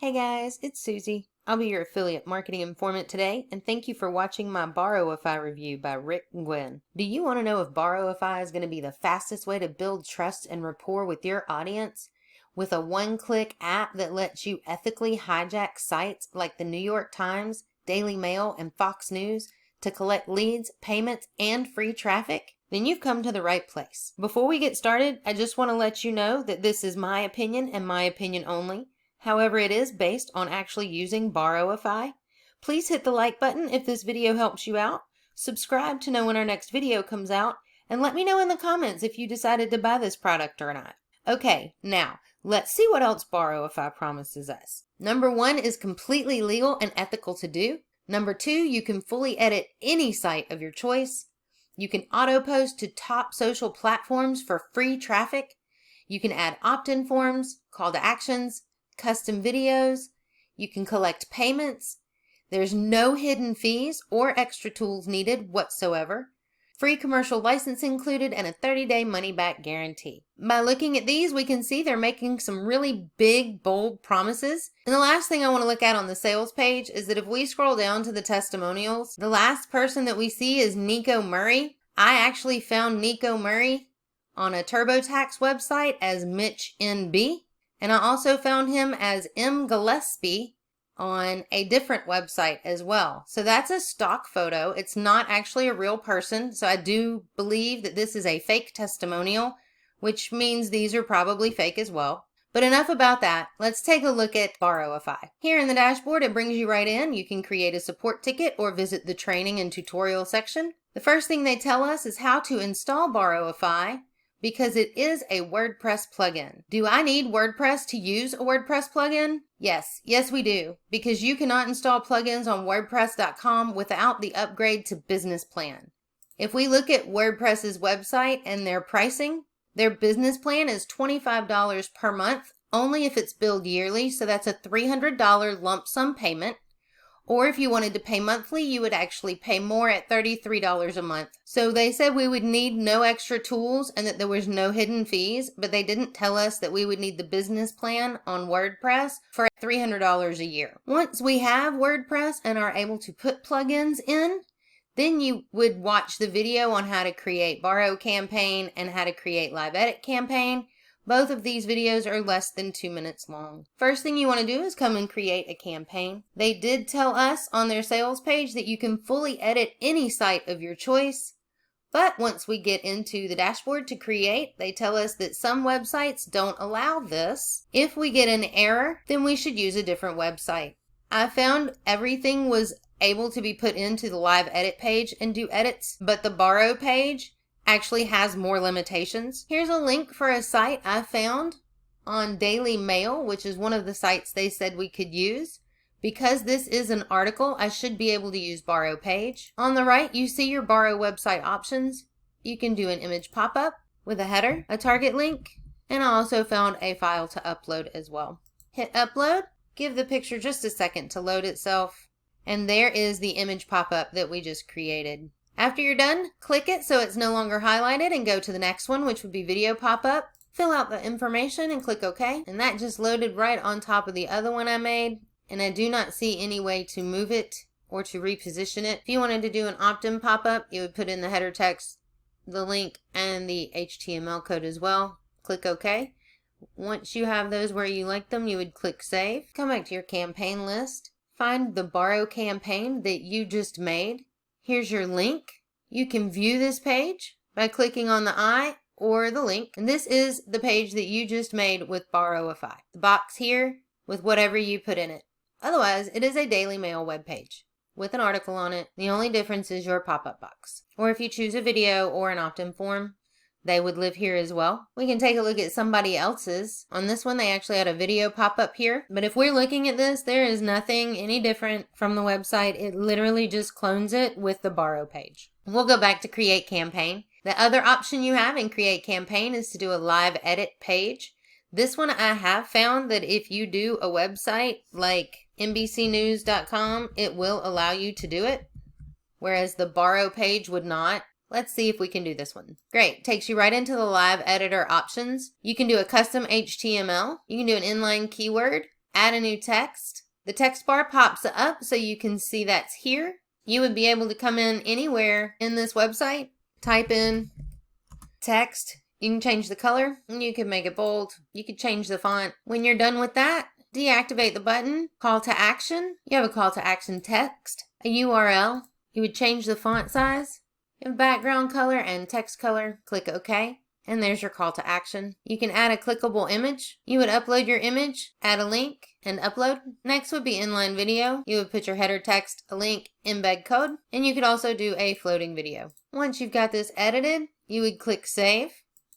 Hey guys, it's Susie. I'll be your affiliate marketing informant today, and thank you for watching my Borrowify review by Nguyen. Do you want to know if Borrowify is going to be the fastest way to build trust and rapport with your audience? With a one-click app that lets you ethically hijack sites like the New York Times, Daily Mail, and Fox News to collect leads, payments, and free traffic? Then you've come to the right place. Before we get started, I just want to let you know that this is my opinion and my opinion only. However, it is based on actually using Borrowify. Please hit the like button if this video helps you out, subscribe to know when our next video comes out, and let me know in the comments if you decided to buy this product or not. Okay, now, let's see what else Borrowify promises us. Number 1 is completely legal and ethical to do. Number 2, you can fully edit any site of your choice. You can auto-post to top social platforms for free traffic. You can add opt-in forms, call to actions, custom videos. You can collect payments. There's no hidden fees or extra tools needed whatsoever. Free commercial license included and a 30-day money-back guarantee. By looking at these, we can see they're making some really big, bold promises. And the last thing I want to look at on the sales page is that if we scroll down to the testimonials, the last person that we see is Nico Murray. I actually found Nico Murray on a TurboTax website as Mitch NB. And I also found him as M. Gillespie on a different website as well. So that's a stock photo. It's not actually a real person. So I do believe that this is a fake testimonial, which means these are probably fake as well. But enough about that. Let's take a look at Borrowify. Here in the dashboard, it brings you right in. You can create a support ticket or visit the training and tutorial section. The first thing they tell us is how to install Borrowify, because it is a WordPress plugin. Do I need WordPress to use a WordPress plugin? Yes, we do, because you cannot install plugins on WordPress.com without the upgrade to Business Plan. If we look at WordPress's website and their pricing, their business plan is $25 per month, only if it's billed yearly, so that's a $300 lump sum payment. Or if you wanted to pay monthly, you would actually pay more at $33 a month. So they said we would need no extra tools and that there was no hidden fees, but they didn't tell us that we would need the business plan on WordPress for $300 a year. Once we have WordPress and are able to put plugins in, then you would watch the video on how to create Borrow campaign and how to create live edit campaign. Both of these videos are less than 2 minutes long. First thing you want to do is come and create a campaign. They did tell us on their sales page that you can fully edit any site of your choice. But once we get into the dashboard to create, they tell us that some websites don't allow this. If we get an error, then we should use a different website. I found everything was able to be put into the live edit page and do edits, but the borrow page actually has more limitations. Here's a link for a site I found on Daily Mail, which is one of the sites they said we could use. Because this is an article, I should be able to use Borrow page. On the right, you see your Borrow website options. You can do an image pop-up with a header, a target link, and I also found a file to upload as well. Hit upload, give the picture just a second to load itself, and there is the image pop-up that we just created. After you're done, click it so it's no longer highlighted and go to the next one, which would be video pop-up. Fill out the information and click OK. And that just loaded right on top of the other one I made. And I do not see any way to move it or to reposition it. If you wanted to do an opt-in pop-up, you would put in the header text, the link, and the HTML code as well. Click OK. Once you have those where you like them, you would click Save. Come back to your campaign list. Find the Borrow campaign that you just made. Here's your link. You can view this page by clicking on the eye or the link. And this is the page that you just made with Borrowify. The box here with whatever you put in it. Otherwise, it is a Daily Mail web page with an article on it. The only difference is your pop-up box. Or if you choose a video or an opt-in form, they would live here as well. We can take a look at somebody else's. On this one, they actually had a video pop up here. But if we're looking at this, there is nothing any different from the website. It literally just clones it with the Borrow page. We'll go back to Create Campaign. The other option you have in Create Campaign is to do a live edit page. This one I have found that if you do a website like NBCnews.com, it will allow you to do it, whereas the Borrow page would not. Let's see if we can do this one. Great, takes you right into the live editor options. You can do a custom HTML. You can do an inline keyword, add a new text. The text bar pops up so you can see that's here. You would be able to come in anywhere in this website, type in text. You can change the color, you can make it bold, you can change the font. When you're done with that, deactivate the button, call to action. You have a call to action text, a URL. You would change the font size, you have background color and text color, click OK. And there's your call to action. You can add a clickable image. You would upload your image, add a link, and upload. Next would be inline video. You would put your header text, a link, embed code, and you could also do a floating video. Once you've got this edited, you would click save.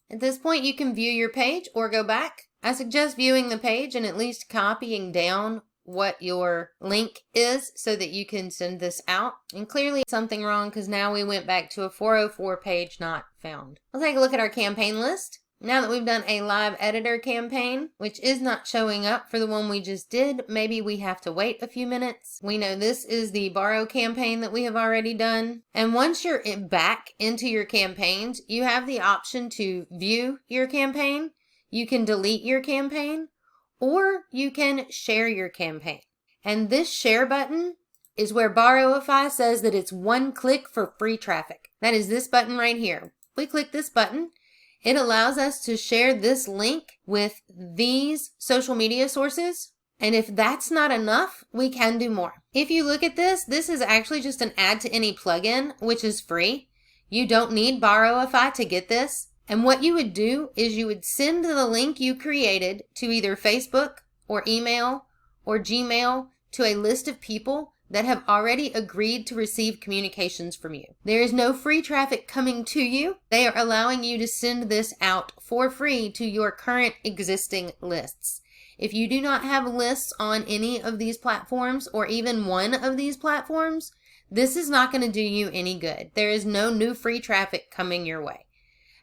At this point, you can view your page or go back. I suggest viewing the page and at least copying down what your link is so that you can send this out. And clearly something wrong because now we went back to a 404 page not found. We'll take a look at our campaign list. Now that we've done a live editor campaign, which is not showing up for the one we just did, maybe we have to wait a few minutes. We know this is the borrow campaign that we have already done. And once you're back into your campaigns, you have the option to view your campaign. You can delete your campaign, or you can share your campaign. And this share button is where Borrowify says that it's one click for free traffic. That is this button right here. If we click this button, it allows us to share this link with these social media sources. And if that's not enough, we can do more. If you look at this, this is actually just an add to any plugin, which is free. You don't need Borrowify to get this. And what you would do is you would send the link you created to either Facebook or email or Gmail to a list of people that have already agreed to receive communications from you. There is no free traffic coming to you. They are allowing you to send this out for free to your current existing lists. If you do not have lists on any of these platforms or even one of these platforms, this is not going to do you any good. There is no new free traffic coming your way.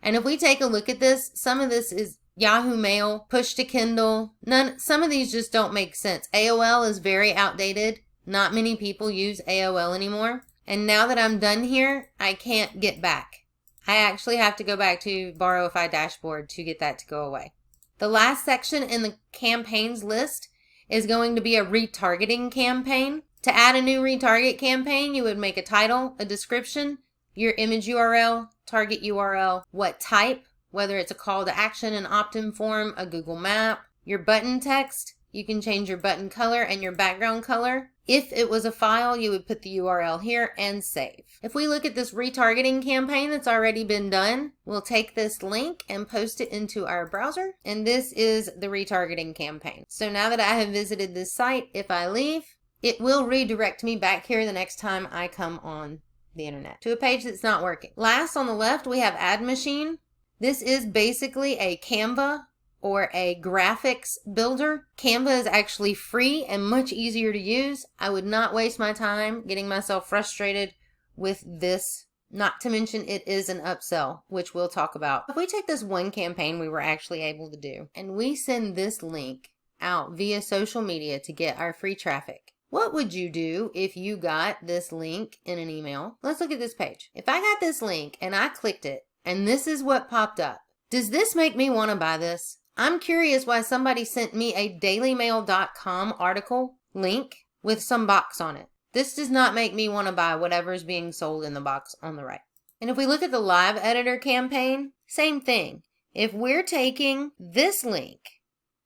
And if we take a look at this, some of this is Yahoo Mail, push to Kindle. Some of these just don't make sense. AOL is very outdated. Not many people use AOL anymore. And now that I'm done here, I can't get back. I actually have to go back to Borrowify dashboard to get that to go away. The last section in the campaigns list is going to be a retargeting campaign. To add a new retarget campaign, you would make a title, a description, your image URL, target URL, what type, whether it's a call to action, an opt-in form, a Google map, your button text. You can change your button color and your background color. If it was a file, you would put the URL here and save. If we look at this retargeting campaign that's already been done, we'll take this link and post it into our browser. And this is the retargeting campaign. So now that I have visited this site, if I leave, it will redirect me back here the next time I come on the internet to a page that's not working. Last on the left, we have Ad Machine. This is basically a Canva or a graphics builder. Canva is actually free and much easier to use. I would not waste my time getting myself frustrated with this. Not to mention it is an upsell, which we'll talk about. If we take this one campaign we were actually able to do and we send this link out via social media to get our free traffic, what would you do if you got this link in an email? Let's look at this page. If I got this link and I clicked it and this is what popped up, does this make me want to buy this? I'm curious why somebody sent me a dailymail.com article link with some box on it. This does not make me want to buy whatever is being sold in the box on the right. And if we look at the live editor campaign, same thing. If we're taking this link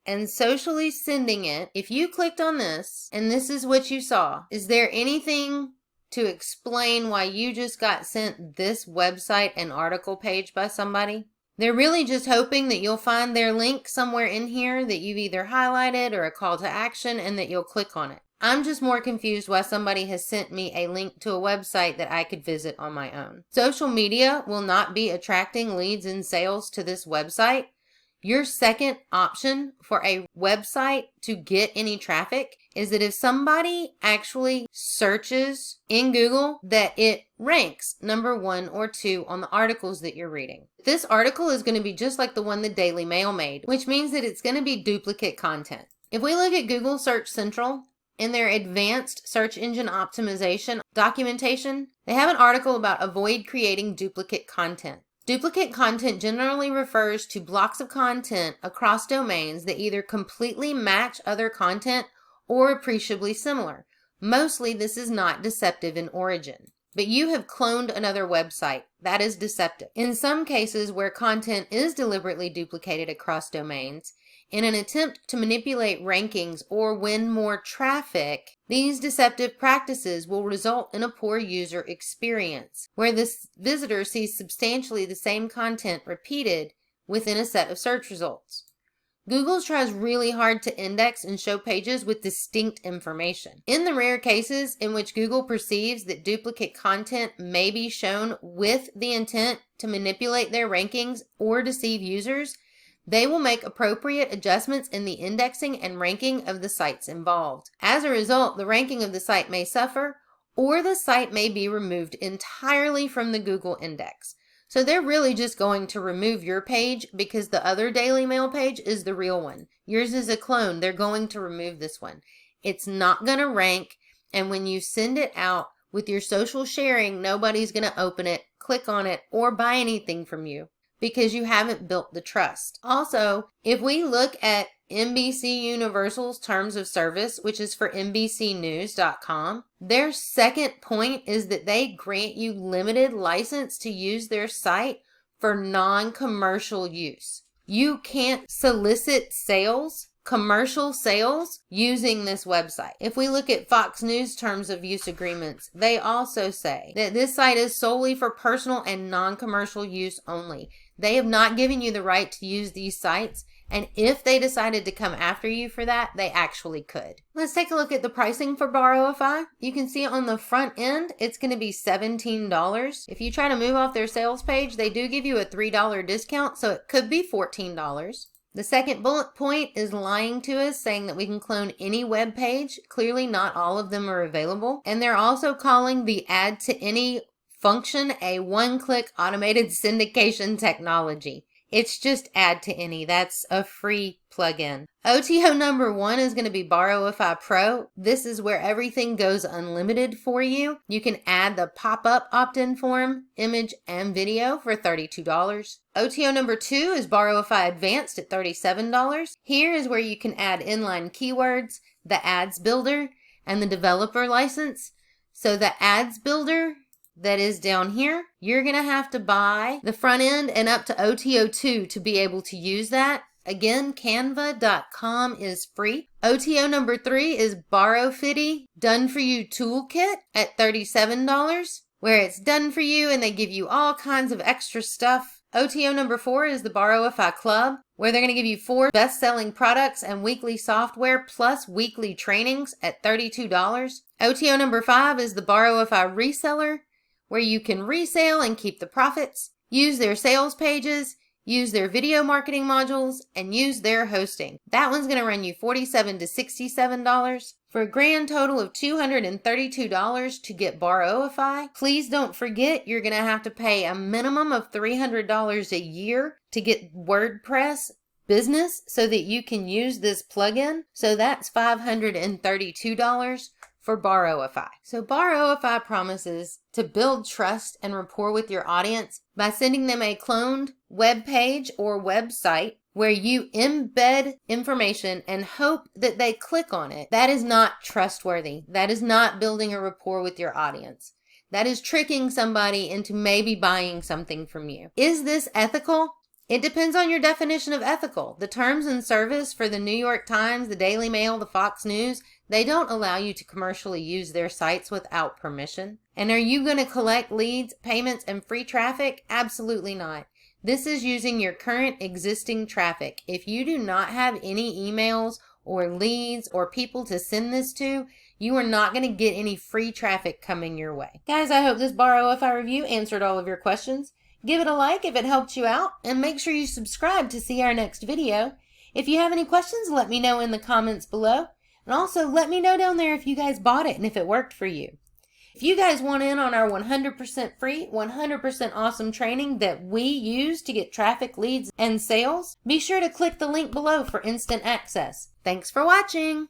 and socially sending it, if you clicked on this and this is what you saw, is there anything to explain why you just got sent this website and article page by somebody? They're really just hoping that you'll find their link somewhere in here that you've either highlighted or a call to action and that you'll click on it. I'm just more confused why somebody has sent me a link to a website that I could visit on my own. Social media will not be attracting leads and sales to this website. Your second option for a website to get any traffic is that if somebody actually searches in Google, that it ranks number 1 or 2 on the articles that you're reading. This article is going to be just like the one the Daily Mail made, which means that it's going to be duplicate content. If we look at Google Search Central, in their advanced search engine optimization documentation, they have an article about avoid creating duplicate content. Duplicate content generally refers to blocks of content across domains that either completely match other content or appreciably similar. Mostly this is not deceptive in origin. But you have cloned another website. That is deceptive. In some cases where content is deliberately duplicated across domains, in an attempt to manipulate rankings or win more traffic, these deceptive practices will result in a poor user experience, where the visitor sees substantially the same content repeated within a set of search results. Google tries really hard to index and show pages with distinct information. In the rare cases in which Google perceives that duplicate content may be shown with the intent to manipulate their rankings or deceive users, they will make appropriate adjustments in the indexing and ranking of the sites involved. As a result, the ranking of the site may suffer, or the site may be removed entirely from the Google index. So they're really just going to remove your page because the other Daily Mail page is the real one. Yours is a clone. They're going to remove this one. It's not going to rank, and when you send it out with your social sharing, nobody's going to open it, click on it, or buy anything from you, because you haven't built the trust. Also, if we look at NBC Universal's terms of service, which is for NBCnews.com, their second point is that they grant you limited license to use their site for non-commercial use. You can't solicit sales, commercial sales, using this website. If we look at Fox News terms of use agreements, they also say that this site is solely for personal and non-commercial use only. They have not given you the right to use these sites, and if they decided to come after you for that, they actually could. Let's take a look at the pricing for Borrowify. You can see on the front end, it's going to be $17. If you try to move off their sales page, they do give you a $3 discount, so it could be $14. The second bullet point is lying to us, saying that we can clone any web page. Clearly, not all of them are available. And they're also calling the add to any function a one-click automated syndication technology. It's just add to any. That's a free plugin. OTO number 1 is going to be Borrowify Pro. This is where everything goes unlimited for you. You can add the pop-up opt-in form, image, and video for $32. OTO number 2 is Borrowify Advanced at $37. Here is where you can add inline keywords, the ads builder, and the developer license. So the ads builder that is down here, you're going to have to buy the front end and up to OTO2 to be able to use that. Again, canva.com is free. OTO number 3 is Borrowify Done For You Toolkit at $37, where it's done for you and they give you all kinds of extra stuff. OTO number 4 is the Borrowify Club, where they're going to give you 4 best-selling products and weekly software plus weekly trainings at $32. OTO number 5 is the Borrowify Reseller, where you can resale and keep the profits, use their sales pages, use their video marketing modules, and use their hosting. That one's going to run you $47 to $67 for a grand total of $232 to get Borrowify. Please don't forget you're going to have to pay a minimum of $300 a year to get WordPress business so that you can use this plugin. So that's $532 for Borrowify. So Borrowify promises to build trust and rapport with your audience by sending them a cloned web page or website where you embed information and hope that they click on it. That is not trustworthy. That is not building a rapport with your audience. That is tricking somebody into maybe buying something from you. Is this ethical? It depends on your definition of ethical. The terms and service for the New York Times, the Daily Mail, the Fox News, they don't allow you to commercially use their sites without permission. And are you going to collect leads, payments, and free traffic? Absolutely not. This is using your current existing traffic. If you do not have any emails or leads or people to send this to, you are not going to get any free traffic coming your way. Guys, I hope this Borrowify review answered all of your questions. Give it a like if it helped you out, and make sure you subscribe to see our next video. If you have any questions, let me know in the comments below. And also, let me know down there if you guys bought it and if it worked for you. If you guys want in on our 100% free, 100% awesome training that we use to get traffic, leads, and sales, be sure to click the link below for instant access. Thanks for watching!